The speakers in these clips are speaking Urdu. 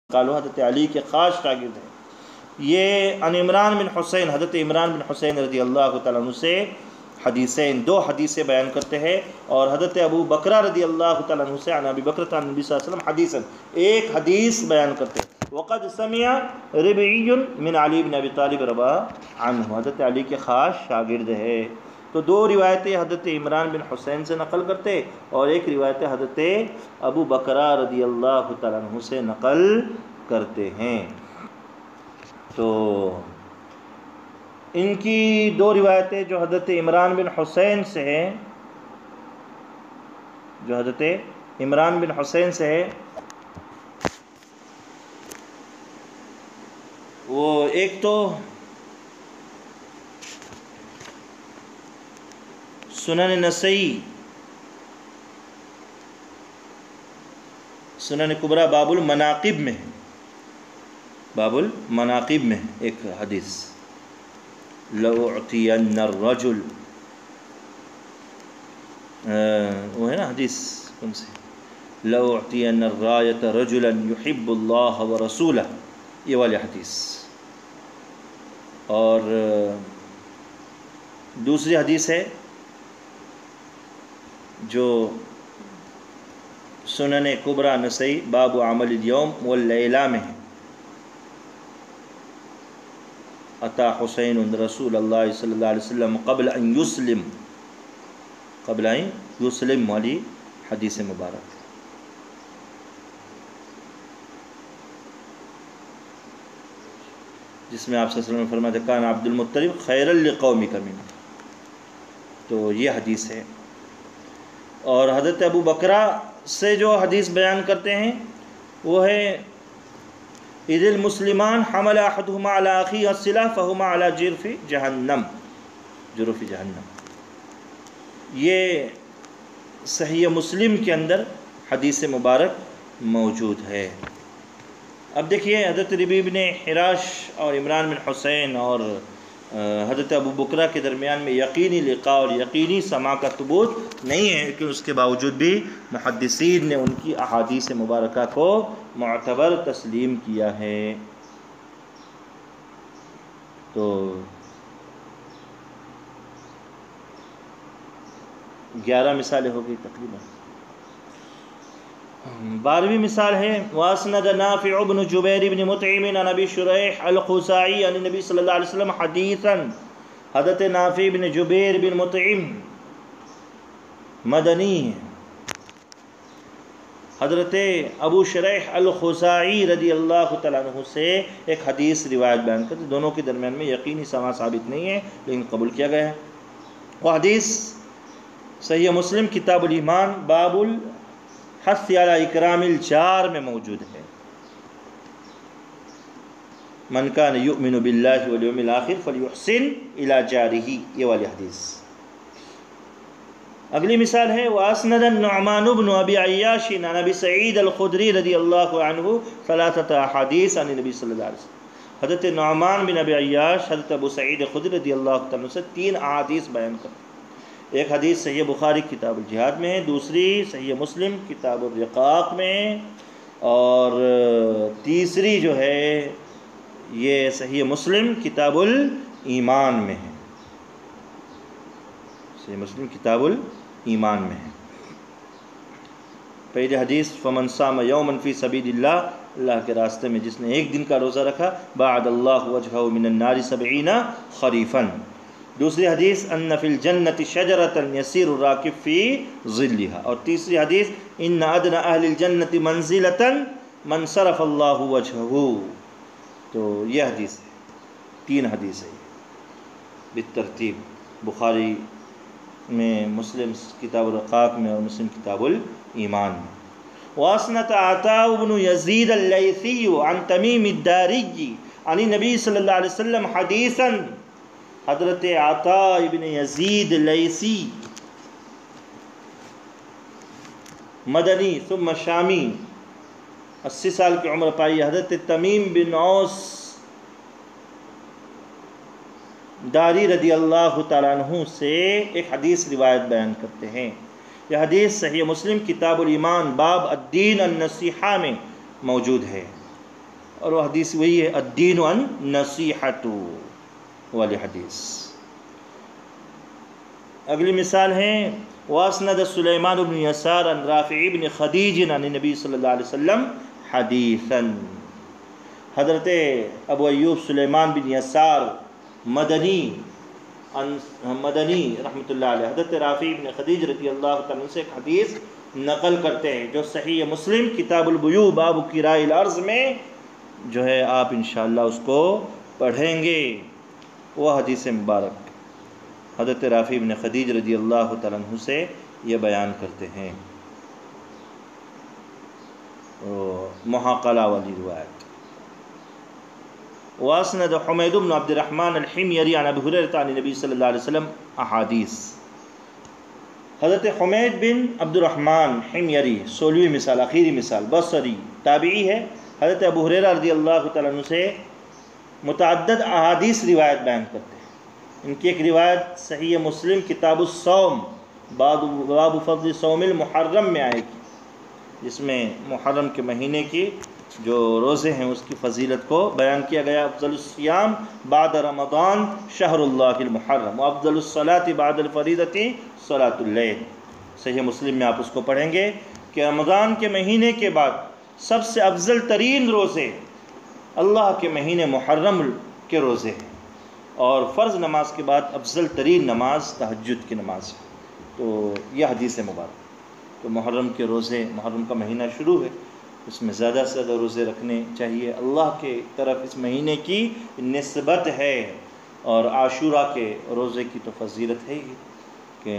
قالو حضرت علی کے خاص شاگرد ہیں۔ یہ ان عمران بن حسین، حضرت عمران بن حسین رضی اللہ تعالیٰ عنہ سے حدیثین، دو حدیثیں بیان کرتے ہیں، اور حضرت ابو بکرہ رضی اللہ تعالیٰ عنہ سے عن ابی بکرۃ عن نبی صلی اللہ علیہ وسلم حدیثاً، ایک حدیث بیان کرتے ہیں۔ وقد سمع ربعی من علی بن ابی طالب رضا عنہ، حضرت علی کے خاص شاگرد ہے۔ تو دو روایتیں حضرت عمران بن حسین سے نقل کرتے، اور ایک روایت حضرت ابو بکرہ رضی اللہ تعالیٰ عنہ سے نقل کرتے ہیں۔ تو ان کی دو روایتیں جو حضرت عمران بن حسین سے ہیں، جو حضرت عمران بن حسین سے ہے، وہ ایک تو سنن نسائی، سنن کبریٰ باب المناقب میں، باب المناقب میں ایک حدیث، لَأُعْطِيَنَّ الرَّجُلُ، وہ ہے نا حدیث کون سی، لَأُعْطِيَنَّ الرَّایَةَ رَجُلًا يُحِبُّ اللَّهَ وَرَسُولَهُ، یہ والی حدیث۔ اور دوسری حدیث ہے جو سنن کبریٰ نسائی باب عمل الیوم واللیلہ میں ہے، اتا حسین رسول اللہ صلی اللہ علیہ وسلم قبل ان یسلم، قبل ان یسلم والی حدیث مبارک۔ جس میں آپ صلی اللہ علیہ وسلم نے فرمایا کان عبد المطلب خیرا لقومک من، تو یہ حدیث ہے۔ اور حضرت ابو بکرہ سے جو حدیث بیان کرتے ہیں وہ ہے اذ المسلمان حمل احدهما على اخيه السلاح فهما على جرف جہنم، جرف جہنم، یہ صحیح مسلم کے اندر حدیث مبارک موجود ہے۔ اب دیکھیے حضرت ربیع بن حراش اور عمران بن حسین اور حضرت ابو بکرہ کے درمیان میں یقینی لقاء اور یقینی سماع کا ثبوت نہیں ہے، لیکن اس کے باوجود بھی محدثین نے ان کی احادیث مبارکہ کو معتبر تسلیم کیا ہے۔ تو 11 مثالیں ہو گئی تقریباً۔ 12ویں مثال ہے واسند نافع بن جبیر بن مطعم عن ابی شریح الخزاعی عن نبی صلی اللہ علیہ وسلم حدیثا، حضرت نافع بن جبیر بن مطعم مدنی ہے، حضرت ابو شریح الخزاعی رضی اللہ تعالیٰ عنہ سے ایک حدیث روایت بیان کرتے، دونوں کے درمیان میں یقینی سماع ثابت نہیں ہے لیکن قبول کیا گیا ہے۔ وہ حدیث صحیح مسلم کتاب الایمان باب الحث علی اکرام الجار میں موجود ہے، من کان یؤمن باللہ والیوم الآخر فلیحسن الی جارہ، یہ والی حدیث۔ اگلی مثال ہے واسند النعمان بن ابی عیاش عن ابی سعید الخدری رضی اللہ عنہ ثلاثۃ احادیث عن نبی صلی اللہ علیہ وسلم، حضرت نعمان بن ابی عیاش حضرت ابو سعید خدری رضی اللہ عنہ سے 3 احادیث بیان کرتے۔ ایک حدیث صحیح بخاری کتاب الجہاد میں ہے، دوسری صحیح مسلم کتاب الرقاق میں، اور تیسری جو ہے یہ صحیح مسلم کتاب الایمان میں ہے، صحیح مسلم کتاب الایمان میں ہے۔ پہلی حدیث فمن صام یوما فی سبیل اللہ، اللہ کے راستے میں جس نے ایک دن کا روزہ رکھا بعد اللہ وجہہ من النار 70 خریفا۔ دوسری حدیث ان فی الجنۃ شجرۃ یسیر الراکب فی ظلها، اور تیسری حدیث ان ادنی اہل الجنۃ منزلۃ من صرف اللہ وجہہ۔ تو یہ حدیث ہے، 3 حدیث ہے بالترتیب، بخاری میں، مسلم کتاب الرقاق میں، اور مسلم کتاب الایمان میں۔ واسنت عطاء بن یزید اللیثی عن تمیم الداری عن نبی صلی اللہ علیہ وسلم حدیثا، حضرت عطاء ابن یزید لیثی مدنی ثم شامی، 80 سال کی عمر پائی، حضرت تمیم بن اوس داری رضی اللہ تعالیٰ عنہ سے ایک حدیث روایت بیان کرتے ہیں۔ یہ حدیث صحیح مسلم کتاب الایمان باب الدین النصیحہ میں موجود ہے۔ اور وہ حدیث وہی ہے الدین النصیحۃ والی حدیث۔ اگلی مثال ہے واسند سلیمان بن یسار عن رافع بن خدیج عن نبی صلی اللہ علیہ وسلم حدیثا۔ حضرت ابو ایوب سلیمان بن یسار مدنی رحمۃ اللہ علیہ حضرت رافع بن خدیج رضی اللہ تعالیٰ عنہ سے ایک حدیث نقل کرتے ہیں جو صحیح مسلم کتاب البیوع باب کرائے الارض میں جو ہے آپ انشاءاللہ اس کو پڑھیں گے۔ وہ حدیث مبارک حضرت رافع بن خدیج رضی اللہ تعالیٰ عنہ سے یہ بیان کرتے ہیں، محاقلہ والی روایت۔ واسند حمید بن عبد الرحمن الحميري عن ابی ہریرہ عن نبی صلی اللہ علیہ وسلم احادیث۔ حضرت حمید بن عبد الرحمن حميري 16ویں مثال، آخری مثال، بصری تابعی ہے، حضرت ابو ہریرہ رضی اللہ تعالیٰ عنہ سے متعدد احادیث روایت بیان کرتے ہیں۔ ان کی ایک روایت صحیح مسلم کتاب الصوم باب فضل صوم المحرم میں آئے گی، جس میں محرم کے مہینے کی جو روزے ہیں اس کی فضیلت کو بیان کیا گیا۔ افضل الصیام بعد رمضان شہر اللہ المحرم وافضل الصلاة بعد الفریضۃ صلاۃ اللیل۔ صحیح مسلم میں آپ اس کو پڑھیں گے کہ رمضان کے مہینے کے بعد سب سے افضل ترین روزے اللہ کے مہینے محرم کے روزے ہیں، اور فرض نماز کے بعد افضل ترین نماز تہجد کی نماز ہے۔ تو یہ حدیث مبارک، تو محرم کے روزے، محرم کا مہینہ شروع ہے، اس میں زیادہ سے زیادہ روزے رکھنے چاہیے۔ اللہ کے طرف اس مہینے کی نسبت ہے، اور عاشورہ کے روزے کی تو فضیلت ہے ہی کہ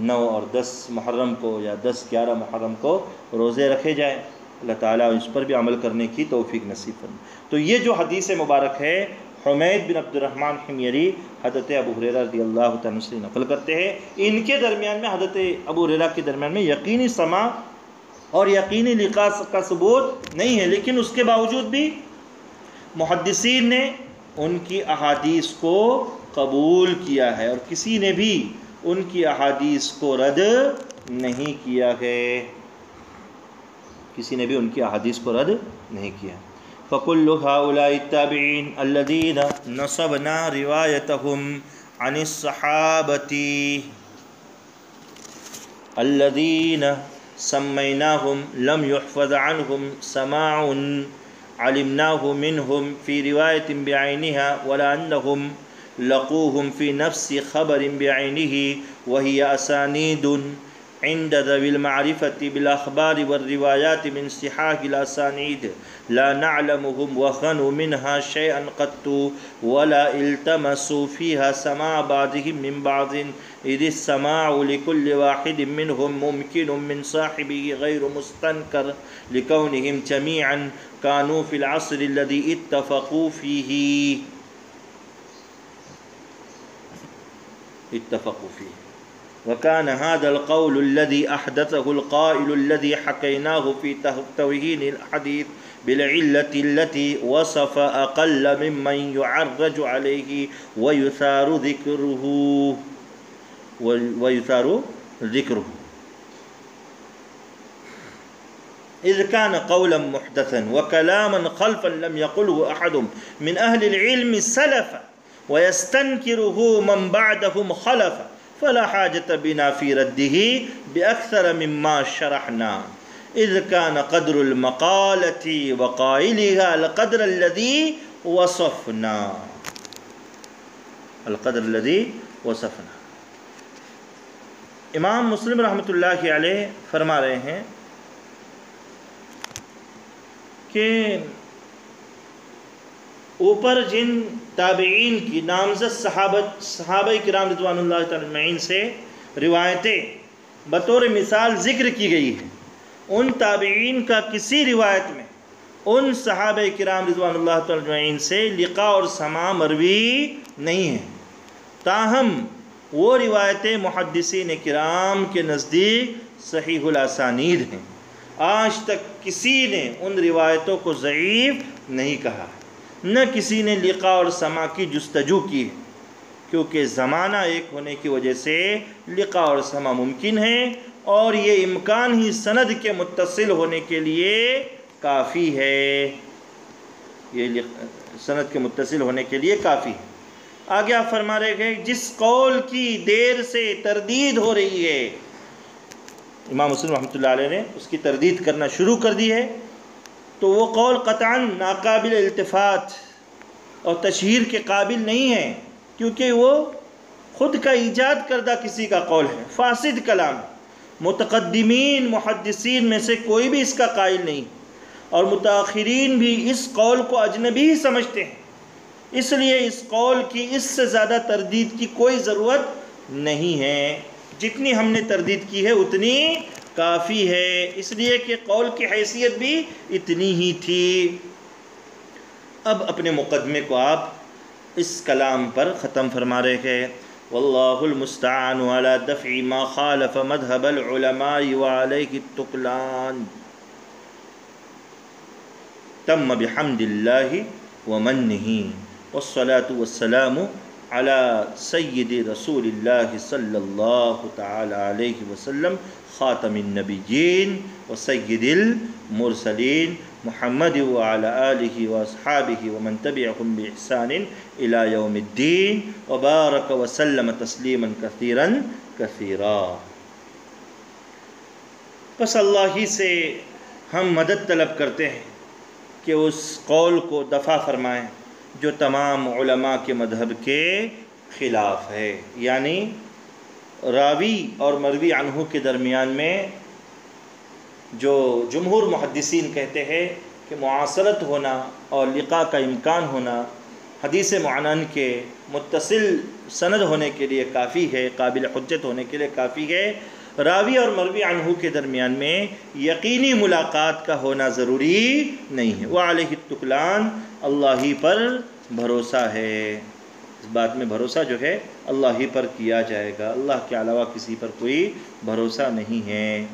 9 اور 10 محرم کو یا 10-11 محرم کو روزے رکھے جائیں۔ اللہ تعالیٰ اس پر بھی عمل کرنے کی توفیق نصیب فرمائے۔ تو یہ جو حدیث مبارک ہے حمید بن عبد الرحمن حميري حضرت ابو ہریرہ رضی اللہ تعالیٰ سے نقل کرتے ہیں۔ ان کے درمیان میں، حضرت ابو ہریرہ کے درمیان میں یقینی سماع اور یقینی لقاء کا ثبوت نہیں ہے، لیکن اس کے باوجود بھی محدثین نے ان کی احادیث کو قبول کیا ہے، اور کسی نے بھی ان کی احادیث کو رد نہیں کیا ہے، کسی نے بھی ان کی احادیث کو رد نہیں کیا۔ فَكُلُّ هَؤُلَاءِ التَّابِعِينَ الَّذِينَ نَصَبْنَا رِوَايَتَهُمْ عَنِ الصَّحَابَةِ الَّذِينَ سَمَّيْنَاهُمْ لَمْ يُحْفَظْ عَنْهُمْ سَمَاعٌ عَلِمْنَاهُ مِنْهُمْ فِي رِوَايَةٍ بِعَيْنِهَا وَلَا أَنَّهُمْ لَقُوهُمْ فِي نَفْسِ خَبَرٍ بِعَيْنِهِ وَهِيَ أَسَانِيدٌ عند ذوي المعرفة بالأخبار والروايات من صحاح الأسانيد لا نعلمهم وخنوا منها شيئا قط ولا التمسوا فيها سماع بعضهم من بعض إذ السماع لكل واحد منهم ممكن من صاحبه غير مستنكر لكونهم جميعا كانوا في العصر الذي اتفقوا فيه وكان هذا القول الذي أحدثه القائل الذي حكيناه في توهين الحديث بالعلة التي وصف أقل ممن يعرج عليه ويثار ذكره إذ كان قولا محدثا وكلاما خلفا لم يقله أحد من أهل العلم سلفا ويستنكره من بعدهم خلفا فلا حاجة بنا في رده بأكثر مما شرحنا إذ كان قدر المقالة وقائلها القدر الذي وصفنا امام مسلم رحمۃ اللہ علیہ فرما رہے ہیں کہ اوپر جن تابعین کی نامزد صحابہ کرام رضوان اللہ تعالی اجمعین سے روایتیں بطور مثال ذکر کی گئی ہیں، ان تابعین کا کسی روایت میں ان صحابہ کرام رضوان اللہ تعالی اجمعین سے لقاء اور سماع مروی نہیں ہے، تاہم وہ روایتیں محدثین کرام کے نزدیک صحیح الاسانید ہیں۔ آج تک کسی نے ان روایتوں کو ضعیف نہیں کہا، نہ کسی نے لقاء اور سماع کی جستجو کی ہے، کیونکہ زمانہ ایک ہونے کی وجہ سے لقاء اور سماع ممکن ہے، اور یہ امکان ہی سند کے متصل ہونے کے لیے کافی ہے۔ یہ سند کے متصل ہونے کے لیے کافی ہے۔ آگے آپ فرما رہے ہیں جس قول کی دیر سے تردید ہو رہی ہے، امام مسلم رحمۃ اللہ علیہ نے اس کی تردید کرنا شروع کر دی ہے، تو وہ قول قطعاً ناقابل التفات اور تشہیر کے قابل نہیں ہے، کیونکہ وہ خود کا ایجاد کردہ کسی کا قول ہے، فاسد کلام۔ متقدمین محدثین میں سے کوئی بھی اس کا قائل نہیں، اور متاخرین بھی اس قول کو اجنبی ہی سمجھتے ہیں، اس لیے اس قول کی اس سے زیادہ تردید کی کوئی ضرورت نہیں ہے، جتنی ہم نے تردید کی ہے اتنی کافی ہے، اس لیے کہ قول کی حیثیت بھی اتنی ہی تھی۔ اب اپنے مقدمے کو آپ اس کلام پر ختم فرما رہے ہیں، واللہ المستعان علی دفع ما خالف مذہب العلماء وعلیہ التکلان، تم بحمد اللہ ومنہ، والصلاة والسلام علی سید رسول اللہ صلی اللہ تعالی علیہ وسلم، خاتم النبیین وسید المرسلین، محمد وعلی آلہ واصحابہ ومن تبعهم بإحسان إلی یوم الدین، وبارک وسلم تسلیما کثیرا کثیرا۔ بس اللہ ہی سے ہم مدد طلب کرتے ہیں کہ اس قول کو دفع فرمائیں جو تمام علماء کے مذہب کے خلاف ہے، یعنی راوی اور مروی عنہ کے درمیان میں جو جمہور محدثین کہتے ہیں کہ معاصرت ہونا اور لقاء کا امکان ہونا حدیث معنن کے متصل سند ہونے کے لیے کافی ہے، قابل حجت ہونے کے لیے کافی ہے، راوی اور مروی عنہ کے درمیان میں یقینی ملاقات کا ہونا ضروری نہیں ہے۔ وعلیہ التکلان، اللہ ہی پر بھروسہ ہے، اس بات میں بھروسہ جو ہے اللہ ہی پر کیا جائے گا، اللہ کے علاوہ کسی پر کوئی بھروسہ نہیں ہے۔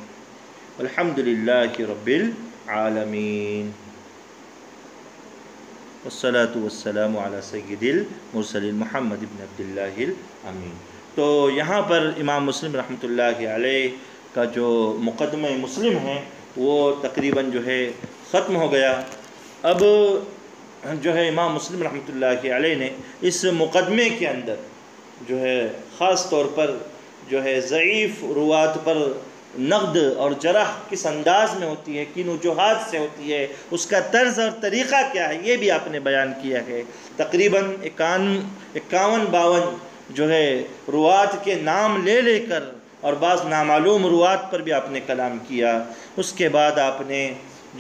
الحمدللہ رب العالمین، والصلاة والسلام علی سید المرسلین محمد بن عبداللہ الامین۔ تو یہاں پر امام مسلم رحمۃ اللہ علیہ کا جو مقدمہ مسلم ہے وہ تقریباً جو ہے ختم ہو گیا۔ اب جو ہے امام مسلم رحمۃ اللہ علیہ نے اس مقدمے کے اندر جو ہے خاص طور پر جو ہے ضعیف روات پر نقد اور جرح کس انداز میں ہوتی ہے، کن وجوہات سے ہوتی ہے، اس کا طرز اور طریقہ کیا ہے، یہ بھی آپ نے بیان کیا ہے۔ تقریباً 51-52 جو ہے روات کے نام لے لے کر اور بعض نامعلوم روات پر بھی آپ نے کلام کیا۔ اس کے بعد آپ نے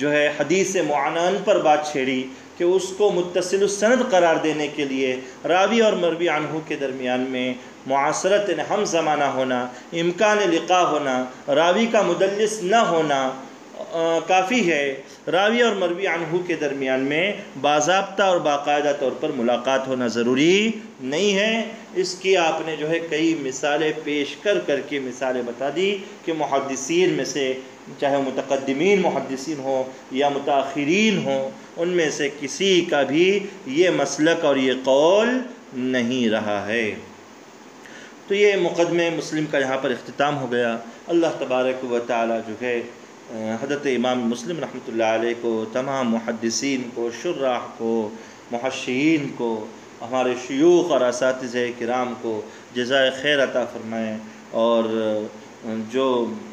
جو ہے حدیث معنن پر بات چھیڑی کہ اس کو متصل السند قرار دینے کے لیے راوی اور مروی عنہ کے درمیان میں معاصرت ہم زمانہ ہونا، امکان لقاء ہونا، راوی کا مدلس نہ ہونا کافی ہے، راوی اور مروی عنہ کے درمیان میں باضابطہ اور باقاعدہ طور پر ملاقات ہونا ضروری نہیں ہے۔ اس کی آپ نے جو ہے کئی مثالیں پیش کر کے مثالیں بتا دی کہ محدثین میں سے چاہے متقدمین محدثین ہوں یا متاخرین ہوں، ان میں سے کسی کا بھی یہ مسلک اور یہ قول نہیں رہا ہے۔ تو یہ مقدمہ مسلم کا یہاں پر اختتام ہو گیا۔ اللہ تبارک و تعالی جو ہے حضرت امام مسلم رحمۃ اللہ علیہ کو، تمام محدثین کو، شراح کو، محشیین کو، ہمارے شیوخ اور اساتذہ کرام کو جزائے خیر عطا فرمائیں، اور جو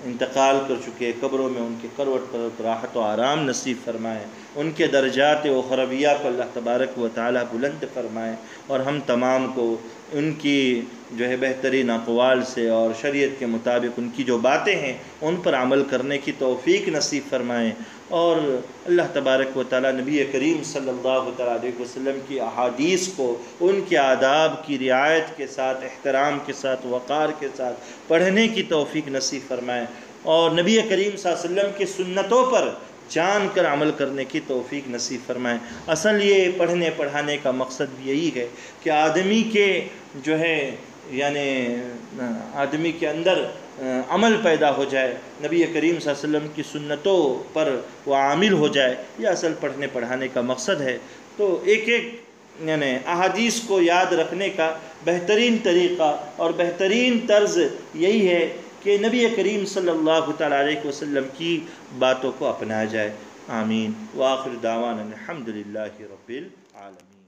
انتقال کر چکے قبروں میں ان کے کروٹ پر راحت و آرام نصیب فرمائیں، ان کے درجات اخرویہ کو اللہ تبارک و تعالی بلند فرمائیں، اور ہم تمام کو ان کی جو ہے بہترین اقوال سے اور شریعت کے مطابق ان کی جو باتیں ہیں ان پر عمل کرنے کی توفیق نصیب فرمائیں، اور اللہ تبارک و تعالی نبی کریم صلی اللہ تعالی علیہ وسلم کی احادیث کو ان کے آداب کی رعایت کے ساتھ، احترام کے ساتھ، وقار کے ساتھ پڑھنے کی توفیق نصیب فرمائیں، اور نبی کریم صلی اللہ علیہ وسلم کی سنتوں پر جان کر عمل کرنے کی توفیق نصیب فرمائیں۔ اصل یہ پڑھنے پڑھانے کا مقصد بھی یہی ہے کہ آدمی کے جو ہے یعنی آدمی کے اندر عمل پیدا ہو جائے، نبی کریم صلی اللہ علیہ وسلم کی سنتوں پر وہ عامل ہو جائے، یہ اصل پڑھنے پڑھانے کا مقصد ہے۔ تو ایک یعنی احادیث کو یاد رکھنے کا بہترین طریقہ اور بہترین طرز یہی ہے کہ نبی کریم صلی اللہ تعالی علیہ وسلم کی باتوں کو اپنایا جائے۔ آمین وآخر دعوانا الحمد للہ رب العالمین.